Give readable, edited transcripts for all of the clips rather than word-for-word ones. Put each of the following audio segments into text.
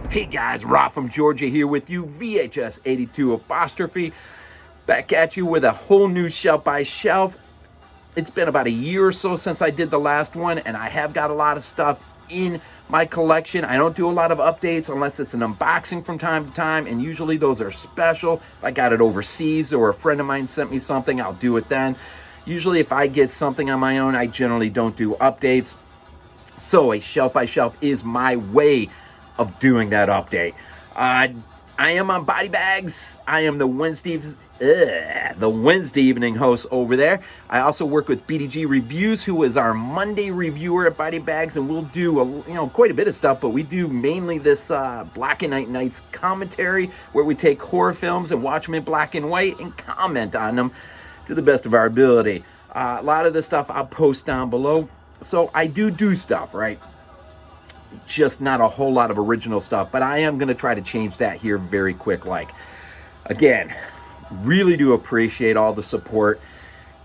Hey guys, Rob from Georgia here with you, VHS 82 apostrophe. Back at you with a whole new shelf by shelf. It's been about a year or so since I did the last one, and I have got a lot of stuff in my collection. I don't do a lot of updates unless it's an unboxing from time to time, and usually those are special. If I got it overseas or a friend of mine sent me something, I'll do it then. Usually if I get something on my own, I generally don't do updates. So a shelf by shelf is my way of doing that update. I am on BodyBags. I am the Wednesday evening host over there. I also work with BDG Reviews, who is our Monday reviewer at BodyBags, and we'll do quite a bit of stuff, but we do mainly this Black and White Nights commentary, where we take horror films and watch them in black and white and comment on them to the best of our ability. A lot of the stuff I'll post down below. So I do stuff, right? Just not a whole lot of original stuff, but I am going to try to change that here very quick. Again, really do appreciate all the support.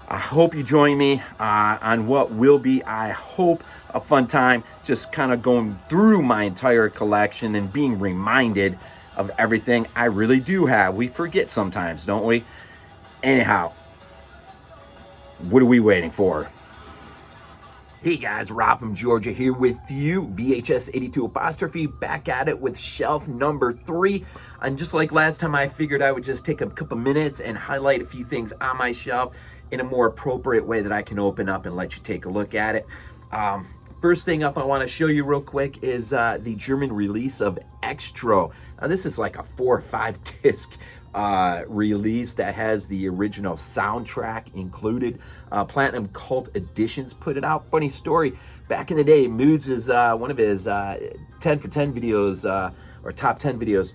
I hope you join me on what will be, I hope, a fun time, just kind of going through my entire collection and being reminded of everything I really do have. We forget sometimes, don't we? Anyhow, what are we waiting for? Hey guys, Rob from Georgia here with you, VHS 82 apostrophe, back at it with shelf number 3. And just like last time, I figured I would just take a couple minutes and highlight a few things on my shelf in a more appropriate way that I can open up and let you take a look at it. First thing up I want to show you real quick is the German release of Xtro. Now this is like a 4 or 5 disc release that has the original soundtrack included. Platinum Cult Editions put it out. Funny story, back in the day, Moods is one of his 10 for 10 videos, or top 10 videos.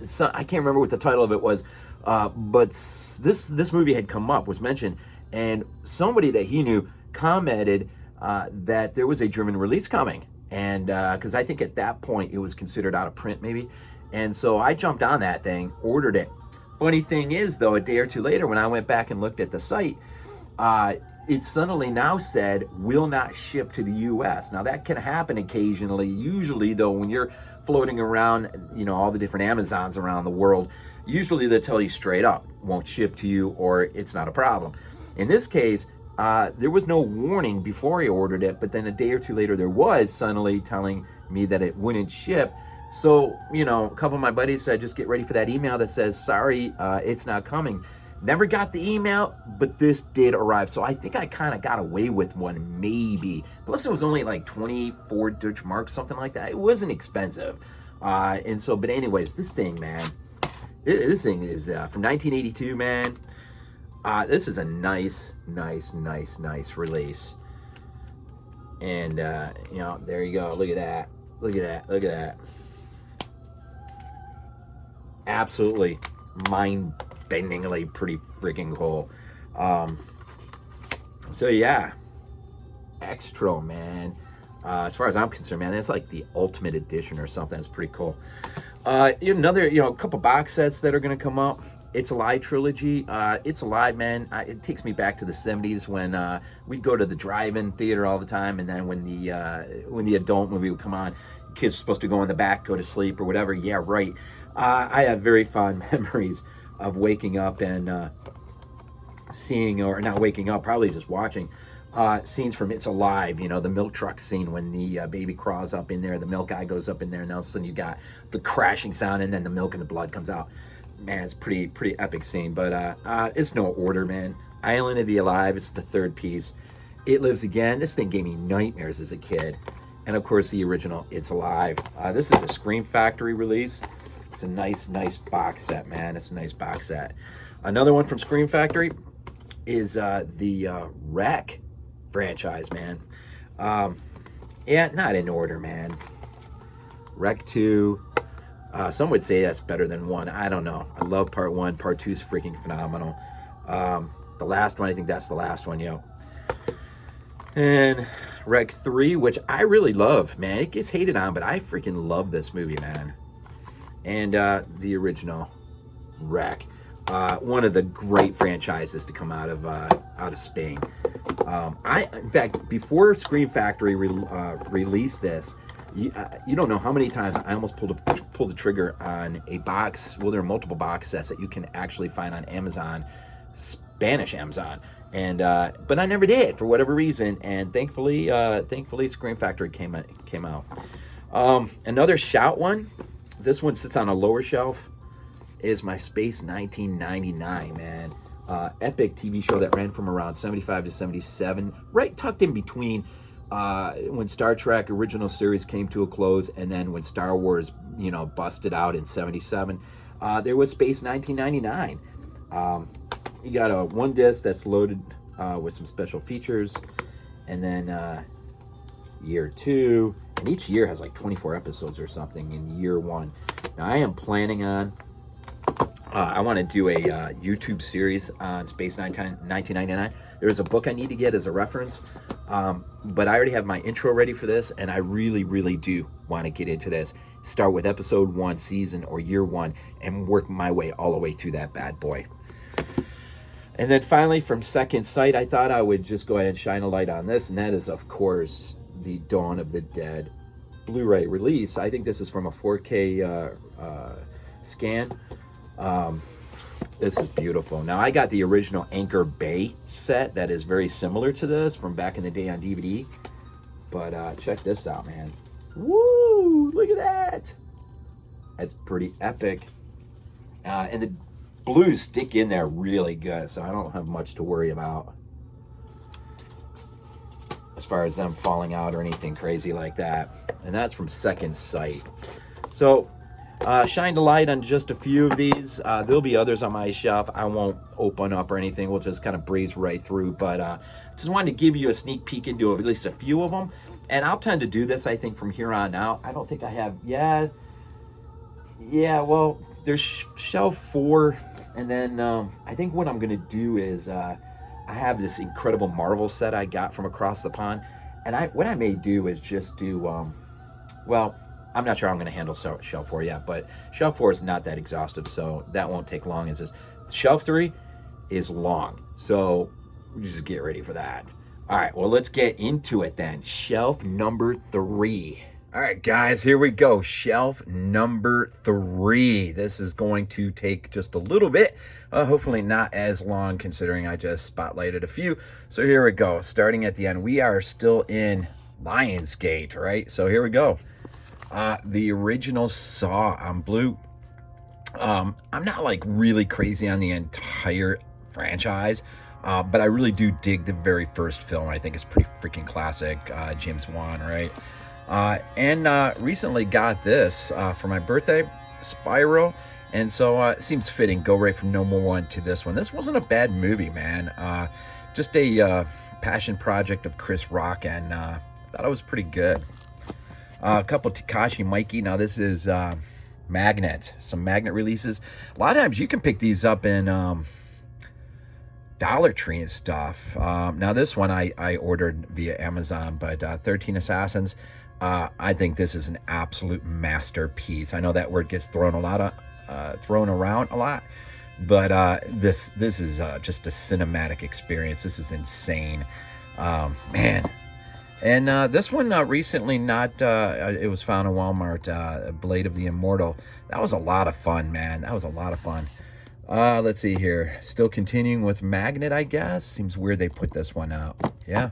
So I can't remember what the title of it was, but this movie had come up, was mentioned, and somebody that he knew commented that there was a German release coming, and because I think at that point it was considered out of print maybe. And so I jumped on that thing, ordered it. Funny thing is, though, a day or two later, when I went back and looked at the site, it suddenly now said, will not ship to the US. Now, that can happen occasionally. Usually, though, when you're floating around, all the different Amazons around the world, usually they'll tell you straight up, won't ship to you, or it's not a problem. In this case, there was no warning before I ordered it, but then a day or two later, there was suddenly telling me that it wouldn't ship. So, a couple of my buddies said, just get ready for that email that says, sorry, it's not coming. Never got the email, but this did arrive. So I think I kind of got away with one, maybe. Plus, it was only like 24 Dutch marks, something like that. It wasn't expensive. But anyways, this thing, man, this thing is from 1982, man. This is a nice release. And, there you go. Look at that. Look at that. Absolutely mind-bendingly pretty freaking cool. So yeah, Xtro, man. As far as I'm concerned, man, that's like the ultimate edition or something. It's pretty cool. Another, a couple box sets that are gonna come up. It's Alive trilogy. It's Alive, man. It takes me back to the 70s when we'd go to the drive-in theater all the time, and then when the adult movie would come on, kids were supposed to go in the back, go to sleep or whatever. Yeah, right. I have very fond memories of waking up and seeing, or not waking up, probably just watching scenes from It's Alive, the milk truck scene when the baby crawls up in there, the milk guy goes up in there, and all of a sudden you got the crashing sound, and then the milk and the blood comes out. Man, it's pretty epic scene, but it's no order, man. Island of the Alive, it's the 3rd piece. It Lives Again. This thing gave me nightmares as a kid. And of course, the original It's Alive. This is a Scream Factory release. It's a nice box set, man. It's a nice box set. Another one from Scream Factory is the Wreck franchise, man. Yeah, not in order, man. Wreck 2. Some would say that's better than 1. I don't know. I love part 1. Part 2 is freaking phenomenal. The last one, I think that's the last one, yo. And Wreck 3, which I really love, man. It gets hated on, but I freaking love this movie, man. And the original Wreck. One of the great franchises to come out of Spain. In fact, before Scream Factory released this, You don't know how many times I almost pulled the trigger on a box. Well, there are multiple box sets that you can actually find on Amazon, Spanish Amazon, and but I never did for whatever reason. And thankfully, Scream Factory came out. Another shout one. This one sits on a lower shelf. Is my Space 1999, man. Epic TV show that ran from around 75 to 77, right tucked in between when Star Trek original series came to a close, and then when Star Wars, busted out in 77. There was Space 1999. You got a one disc that's loaded with some special features, and then year 2, and each year has like 24 episodes or something in year 1. Now I am planning on I want to do a YouTube series on Space 1999. There's a book I need to get as a reference, but I already have my intro ready for this, and I really, really do want to get into this. Start with episode 1, season or year 1, and work my way all the way through that bad boy. And then finally, from Second Sight, I thought I would just go ahead and shine a light on this, and that is, of course, the Dawn of the Dead Blu-ray release. I think this is from a 4K scan. This is beautiful. Now, I got the original Anchor Bay set that is very similar to this from back in the day on DVD. But check this out, man. Woo! Look at that. That's pretty epic. And the blues stick in there really good, so I don't have much to worry about as far as them falling out or anything crazy like that. And that's from Second Sight. So shined a light on just a few of these. There'll be others on my shelf. I won't open up or anything. We'll just kind of breeze right through. But just wanted to give you a sneak peek into at least a few of them. And I'll tend to do this, I think, from here on out. I don't think I have... Yeah, well, there's shelf 4. And then I think what I'm going to do is... I have this incredible Marvel set I got from across the pond. And what I may do is just do... well... I'm not sure I'm going to handle shelf 4 yet, but shelf 4 is not that exhaustive, so that won't take long. As this shelf 3 is long, so just get ready for that. All right, well, let's get into it then. Shelf number 3. All right, guys, here we go. Shelf number 3. This is going to take just a little bit, hopefully not as long, considering I just spotlighted a few. So here we go. Starting at the end, we are still in Lionsgate, right? So here we go. The original Saw on Blue. I'm not like really crazy on the entire franchise, but I really do dig the very first film. I think it's pretty freaking classic. James Wan, right? And recently got this for my birthday, Spiral. And so it seems fitting. Go right from number 1 to this one. This wasn't a bad movie, man. Just a passion project of Chris Rock, and thought it was pretty good. A couple Takashi Mikey. Now this is Magnet. Some Magnet releases. A lot of times you can pick these up in Dollar Tree and stuff. Now this one I ordered via Amazon, but 13 Assassins. I think this is an absolute masterpiece. I know that word gets thrown around a lot, but this is just a cinematic experience. This is insane, man. And this one recently it was found in Walmart, Blade of the Immortal. That was a lot of fun, man. That was a lot of fun. Let's see here. Still continuing with Magnet, I guess. Seems weird they put this one out. Yeah.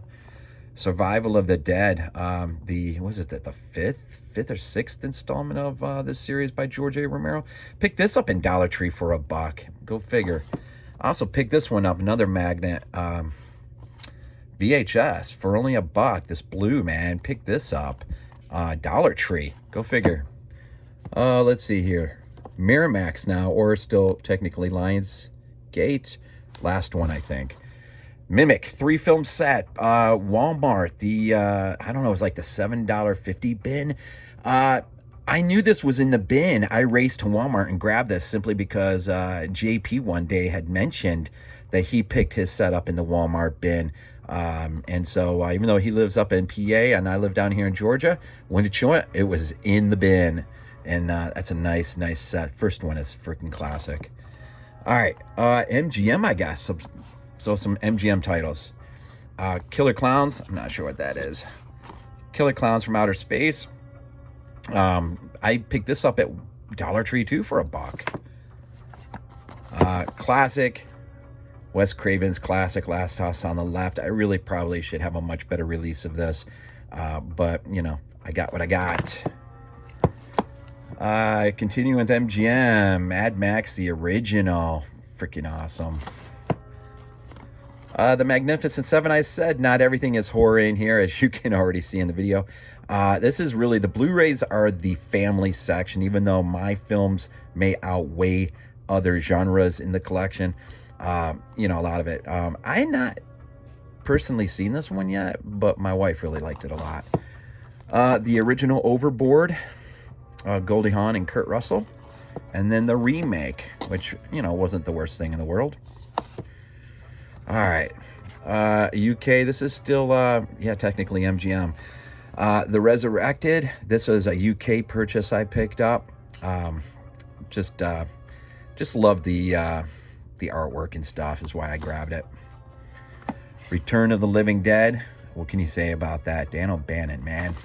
Survival of the Dead. Was it the fifth or sixth installment of this series by George A. Romero? Picked this up in Dollar Tree for $1. Go figure. I also picked this one up, another Magnet. VHS for only $1. This blue, man, pick this up. Dollar Tree, go figure. Let's see here. Miramax now, or still technically Lionsgate. Last one, I think. Mimic 3-film set. Walmart. The I don't know, it was like the $7.50 bin. I knew this was in the bin. I raced to Walmart and grabbed this simply because JP one day had mentioned that he picked his set up in the Walmart bin. And so even though he lives up in PA and I live down here in Georgia, when it showed it was in the bin. And that's a nice set. First one is freaking classic. All right, MGM, I guess. So some MGM titles. Killer Clowns, I'm not sure what that is. Killer Clowns from Outer Space. I picked this up at Dollar Tree too for $1. Classic. Wes Craven's classic Last House on the Left. I really probably should have a much better release of this. But, you know, I got what I got. Continuing with MGM, Mad Max, the original. Freaking awesome. The Magnificent Seven. I said not everything is horror in here, as you can already see in the video. This is really, the Blu-rays are the family section, even though my films may outweigh other genres in the collection. You know, a lot of it. I not personally seen this one yet, but my wife really liked it a lot. The original Overboard, Goldie Hawn and Kurt Russell, and then the remake, which, you know, wasn't the worst thing in the world. All right, UK, this is still, yeah, technically MGM. The Resurrected, this was a UK purchase I picked up. Just love the artwork and stuff is why I grabbed it. Return of the Living Dead. What can you say about that? Dan O'Bannon, man.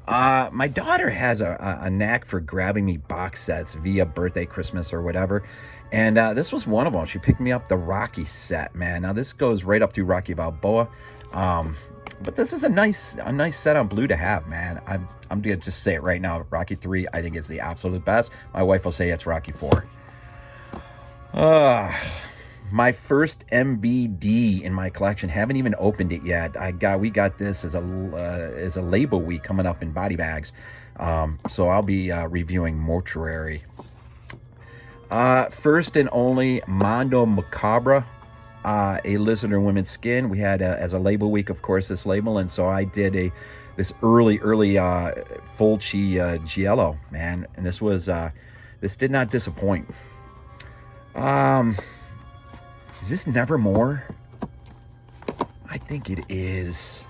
My daughter has a knack for grabbing me box sets via birthday, Christmas, or whatever. And this was one of them. She picked me up the Rocky set, man. Now this goes right up through Rocky Balboa. But this is a nice set on Blue to have, man. I'm gonna just say it right now. Rocky 3, I think, is the absolute best. My wife will say it's Rocky 4. My first MVD in my collection. Haven't even opened it yet. We got this as a label week coming up in BodyBags. So I'll be reviewing Mortuary. First and only Mondo Macabre, a Lizard in Women's Skin. We had as a label week, of course, this label, and so I did this early Fulci Giallo, man, and this did not disappoint. Is this Nevermore? I think it is.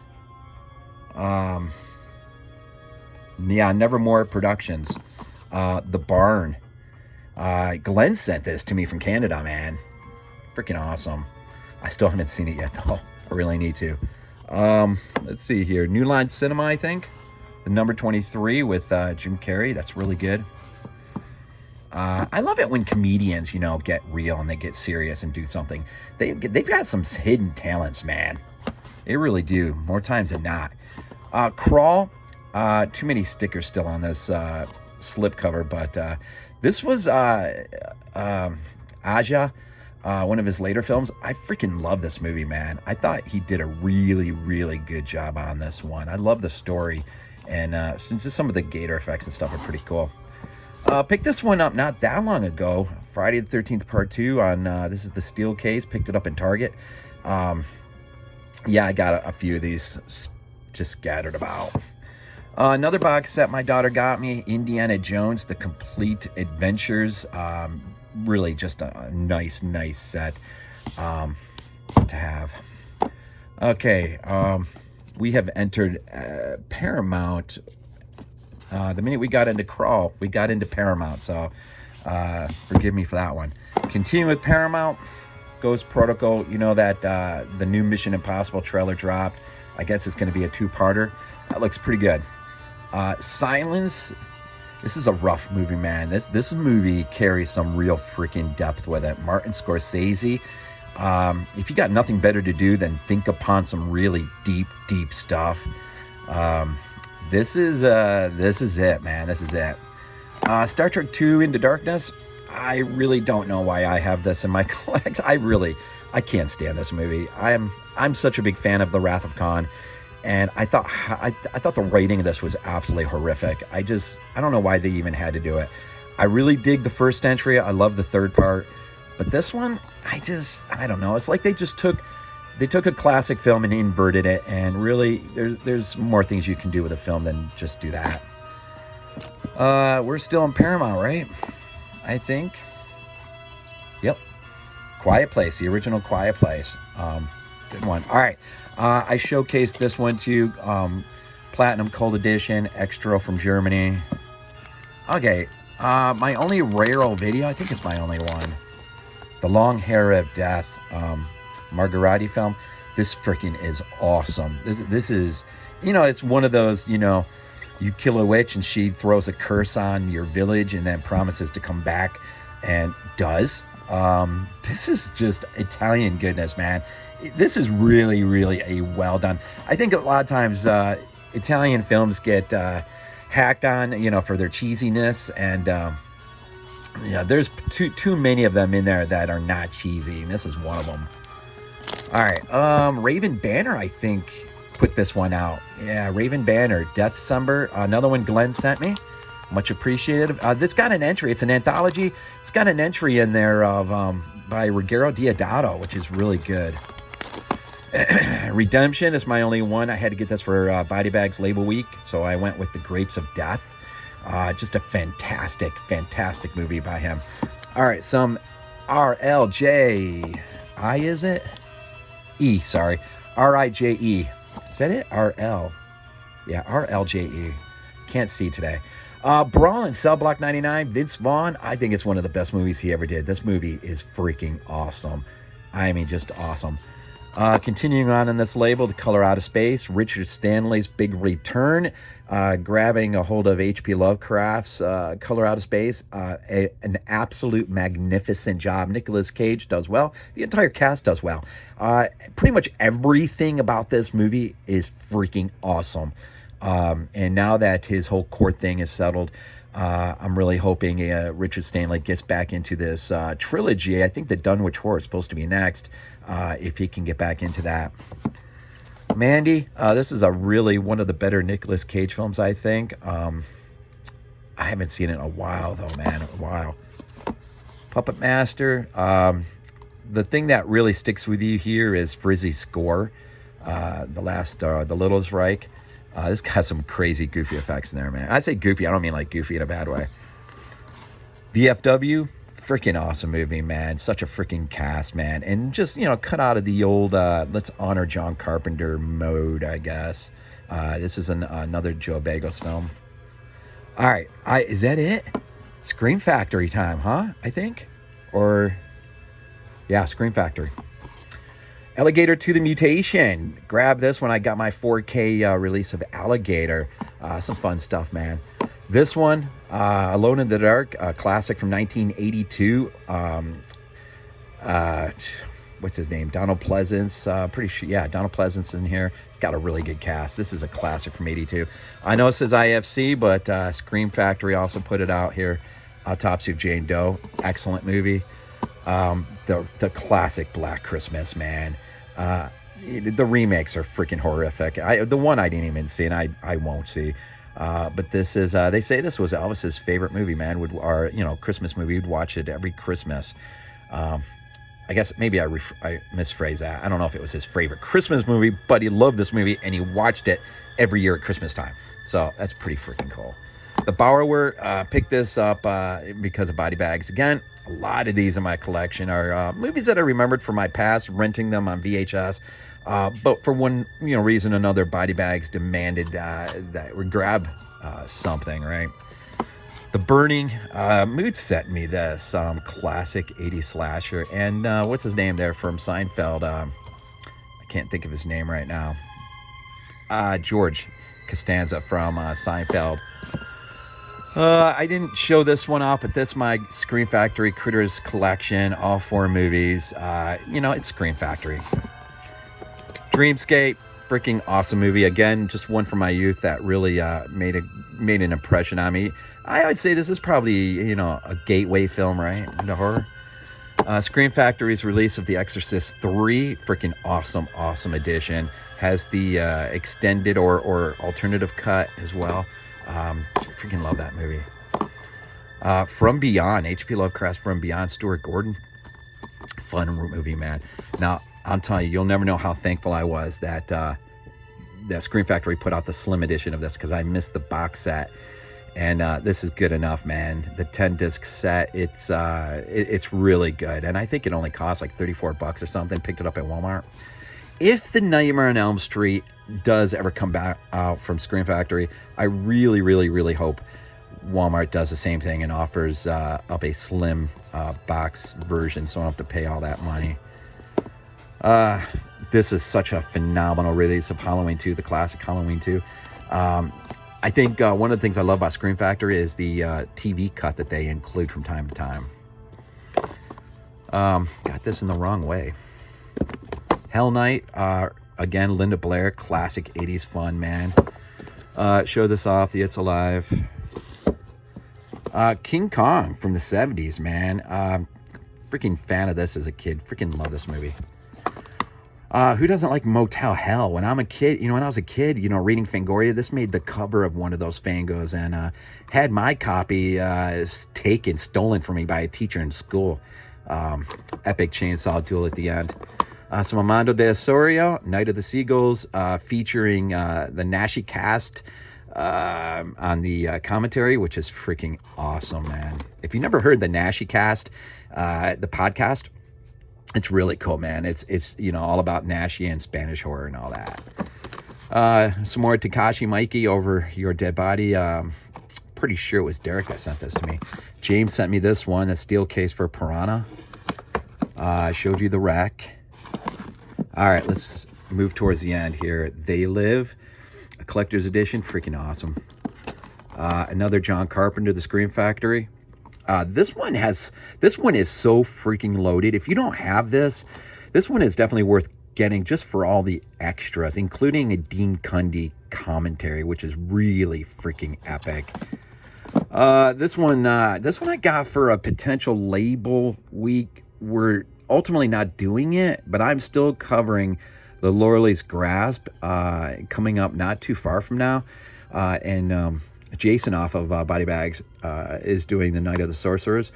Yeah, Nevermore Productions. The Barn. Glenn sent this to me from Canada, man. Freaking awesome. I still haven't seen it yet, though. I really need to. Let's see here. New Line Cinema, I think. The number 23 with Jim Carrey. That's really good. I love it when comedians, you know, get real and they get serious and do something. They've got some hidden talents, man. They really do, more times than not. Crawl, too many stickers still on this slip cover, but this was Aja, one of his later films. I freaking love this movie, man. I thought he did a really, really good job on this one. I love the story, and just some of the gator effects and stuff are pretty cool. Picked this one up not that long ago, Friday the 13th Part 2 on, this is the steel case, picked it up in Target. Yeah, I got a few of these just scattered about. Another box set my daughter got me, Indiana Jones, The Complete Adventures. Really just a nice set to have. Okay, we have entered Paramount. The minute we got into Crawl, we got into Paramount, so forgive me for that one. Continue with Paramount, Ghost Protocol. You know that the new Mission Impossible trailer dropped. I guess it's going to be a two-parter. That looks pretty good. Silence. This is a rough movie, man. This movie carries some real freaking depth with it. Martin Scorsese. If you got nothing better to do than think upon some really deep stuff, this is it, man. This is it. Star Trek II Into Darkness. I really don't know why I have this in my collection. I can't stand this movie. I'm such a big fan of The Wrath of Khan, and I thought the writing of this was absolutely horrific. I don't know why they even had to do it. I really dig the first entry. I love the third part, but this one, I don't know. It's like they took a classic film and inverted it, and really there's more things you can do with a film than just do that. We're still in Paramount, right? I think. Yep. Quiet Place, the original Quiet Place. Good one. All right. I showcased this one too. Platinum Cold Edition, Xtro from Germany. Okay. My only rare old video, I think it's my only one. The Long Hair of Death. Margarati film. This freaking is awesome. This is, you know, it's one of those, you know, you kill a witch and she throws a curse on your village and then promises to come back and does. This is just Italian goodness, man. This is really, really a well done. I think a lot of times Italian films get hacked on, you know, for their cheesiness, and yeah, there's too many of them in there that are not cheesy, and this is one of them. All right, Raven Banner, I think, put this one out. Yeah, Raven Banner, Death Summer, another one Glenn sent me. Much appreciated. This got an entry. It's an anthology. It's got an entry in there of by Ruggero Deodato, which is really good. Redemption is my only one. I had to get this for BodyBags Label Week, so I went with The Grapes of Death. Just a fantastic, fantastic movie by him. All right, some RLJ. Is it? E, sorry. RIJE. Is that it? RL. Yeah, RLJE. Can't see today. Brawl in Cell Block 99, Vince Vaughn. I think it's one of the best movies he ever did. This movie is freaking awesome. I mean, just awesome. Continuing on in this label, The Color Out of Space, Richard Stanley's big return, grabbing a hold of H.P. Lovecraft's Color Out of Space. An absolute magnificent job. Nicolas Cage does well. The entire cast does well. Pretty much everything about this movie is freaking awesome. And now that his whole court thing is settled, I'm really hoping Richard Stanley gets back into this trilogy. I think the Dunwich Horror is supposed to be next, if he can get back into that. Mandy, this is really one of the better Nicolas Cage films, I think. I haven't seen it in a while, though, man. A while. Puppet Master. The thing that really sticks with you here is Frizzy's score. The Littlest Reich. This got some crazy goofy effects in there, man. I say goofy, I don't mean like goofy in a bad way. VFW, freaking awesome movie, man. Such a freaking cast, man. And just, you know, cut out of the old let's honor John Carpenter mode, I guess. This is another Joe Bagos film. All right, is that it? Scream Factory time, huh? I think? Or, yeah, Scream Factory. Alligator to the Mutation. Grab this when I got my 4K release of Alligator. Some fun stuff, man. This one, Alone in the Dark, a classic from 1982. What's his name? Donald Pleasance. Pretty sure, yeah, Donald Pleasance in here. It's got a really good cast. This is a classic from 82. I know it says IFC, but Scream Factory also put it out here. Autopsy of Jane Doe. Excellent movie. The classic Black Christmas, man. The remakes are freaking horrific. The one I didn't even see, and I won't see. But this is, they say this was Elvis's favorite movie, man. Christmas movie. He'd watch it every Christmas. I guess maybe I misphrase that. I don't know if it was his favorite Christmas movie, but he loved this movie and he watched it every year at Christmas time. So that's pretty freaking cool. The Borrower, picked this up because of BodyBags. Again, a lot of these in my collection are movies that I remembered from my past, renting them on VHS. But for one reason or another, BodyBags demanded that we grab something, right? The Burning, Mood sent me this classic 80s slasher. And what's his name there from Seinfeld? I can't think of his name right now. George Costanza from Seinfeld. I didn't show this one off, but that's my Scream Factory Critters collection, all 4 movies. It's Scream Factory. Dreamscape, freaking awesome movie. Again, just one from my youth that really made an impression on me. I would say this is probably, a gateway film, right, into horror. Scream Factory's release of The Exorcist 3, freaking awesome edition. Has the extended or alternative cut as well. Freaking love that movie. From Beyond, H.P. Lovecraft's From Beyond, Stuart Gordon. Fun movie, man. Now, I'm telling you, you'll never know how thankful I was that that Scream Factory put out the slim edition of this, because I missed the box set. And this is good enough, man. The 10-disc set, it's really good. And I think it only costs like $34 or something. Picked it up at Walmart. If the Nightmare on Elm Street does ever come back out from Scream Factory, I really, really, really hope Walmart does the same thing and offers up a slim box version, so I don't have to pay all that money. This is such a phenomenal release of Halloween 2, the classic Halloween 2. I think one of the things I love about Scream Factory is the TV cut that they include from time to time. Got this in the wrong way. Hell Night, again, Linda Blair, classic 80s fun, man. Show this off, the It's Alive. King Kong from the 70s, man. Freaking fan of this as a kid. Freaking love this movie. Who doesn't like Motel Hell? When I'm a kid, when I was a kid, reading Fangoria, this made the cover of one of those Fangos and had my copy stolen from me by a teacher in school. Epic chainsaw duel at the end. Some Armando de Osorio, Night of the Seagulls, featuring the Nashi cast on the commentary, which is freaking awesome, man. If you never heard the Nashi cast, the podcast, it's really cool, man. It's all about Nashi and Spanish horror and all that. Some more Takashi Mikey over Your Dead Body. Pretty sure it was Derek that sent this to me. James sent me this one, a steel case for Piranha. I showed you the wreck. All right, let's move towards the end here. They Live, a collector's edition, freaking awesome. Another John Carpenter, The Scream Factory. This one is so freaking loaded. If you don't have this one is definitely worth getting just for all the extras, including a Dean Cundy commentary, which is really freaking epic. This one I got for a potential label week. We're ultimately not doing it, but I'm still covering the Loreley's Grasp coming up not too far from now. And Jason off of BodyBags is doing the Night of the Sorcerers.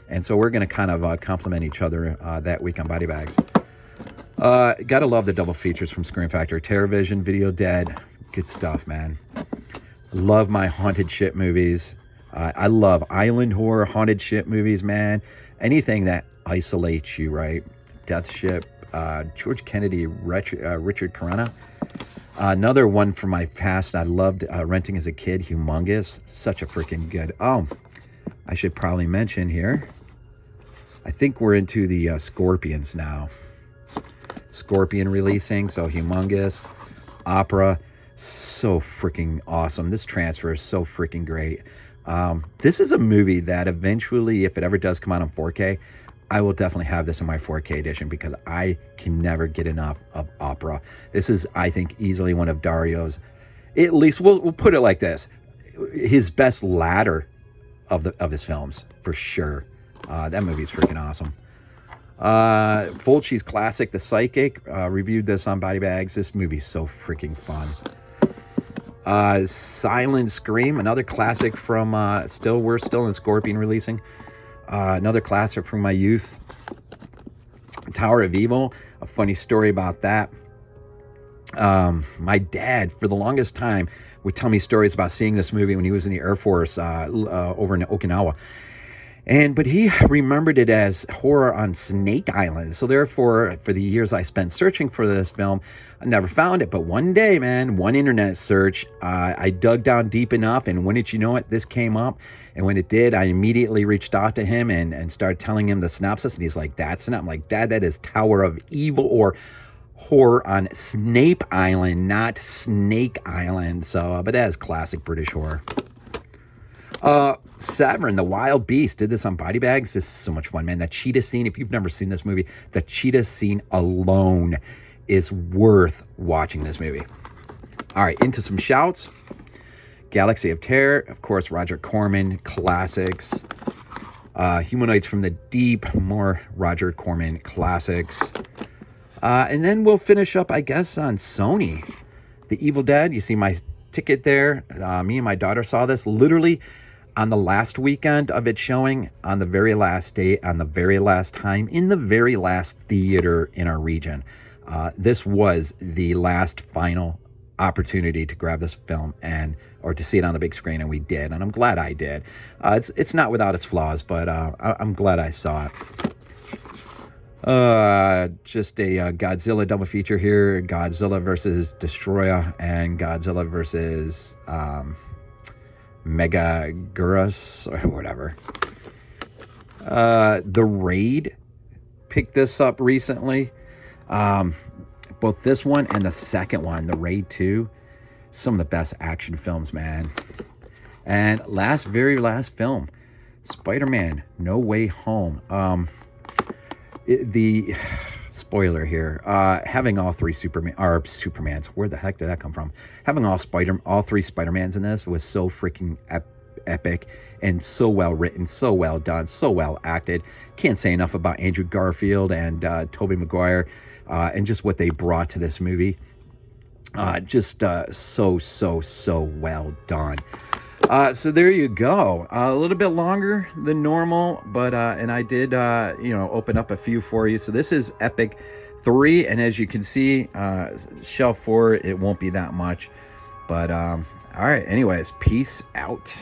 And so we're going to kind of complement each other that week on BodyBags. Gotta love the double features from Scream Factory. TerrorVision, Video Dead. Good stuff, man. Love my haunted shit movies. I love island horror, haunted shit movies, man. Anything that isolates you, right? Death Ship, George Kennedy, Richard Corona. Another one from my past I loved renting as a kid, Humongous. Such a freaking good. Oh, I should probably mention here, I think we're into the Scorpions now. Scorpion releasing, so Humongous, Opera, so freaking awesome. This transfer is so freaking great. This is a movie that eventually, if it ever does come out on 4K, I will definitely have this in my 4K edition because I can never get enough of Opera. This is, I think, easily one of Dario's, at least we'll put it like this, his best ladder of his films, for sure. That movie's freaking awesome. Fulci's classic, The Psychic, reviewed this on BodyBags. This movie's so freaking fun. Silent Scream, another classic from, we're still in Scorpion releasing. Another classic from my youth. Tower of Evil, a funny story about that. My dad, for the longest time, would tell me stories about seeing this movie when he was in the Air Force over in Okinawa. But he remembered it as horror on Snake Island. So therefore, for the years I spent searching for this film, I never found it. But one day, man, one internet search, I dug down deep enough, and wouldn't you know it, this came up. And when it did, I immediately reached out to him and started telling him the synopsis. And he's like, that's not. I'm like, Dad, that is Tower of Evil, or horror on Snape Island, not Snake Island. So, but that is classic British horror. Severn, the Wild Beast, did this on BodyBags. This is so much fun, man. That cheetah scene, if you've never seen this movie, the cheetah scene alone is worth watching this movie. All right, into some shouts. Galaxy of Terror, of course, Roger Corman, classics. Humanoids from the Deep, more Roger Corman classics. And then we'll finish up, I guess, on Sony. The Evil Dead, you see my ticket there. Me and my daughter saw this literally on the last weekend of it showing, on the very last day, on the very last time, in the very last theater in our region. This was the last final opportunity to grab this film or to see it on the big screen, and we did, and I'm glad I did. It's not without its flaws, but I'm glad I saw it. Just a Godzilla double feature here. Godzilla versus Destroyer and Godzilla versus Megaguirus or whatever. The Raid picked this up recently. Both this one and the second one, The Raid 2. some of the best action films, man. And very last film, Spider-Man No Way Home. The spoiler here, having all three Supermans, where the heck did that come from? Having all three Spider-Mans in this was so freaking epic and so well written, so well done, so well acted. Can't say enough about Andrew Garfield and Tobey Maguire and just what they brought to this movie. So well done. So there you go. A little bit longer than normal, but and I did open up a few for you. So this is Epic 3, and as you can see, shelf 4, it won't be that much. But all right, anyways, peace out.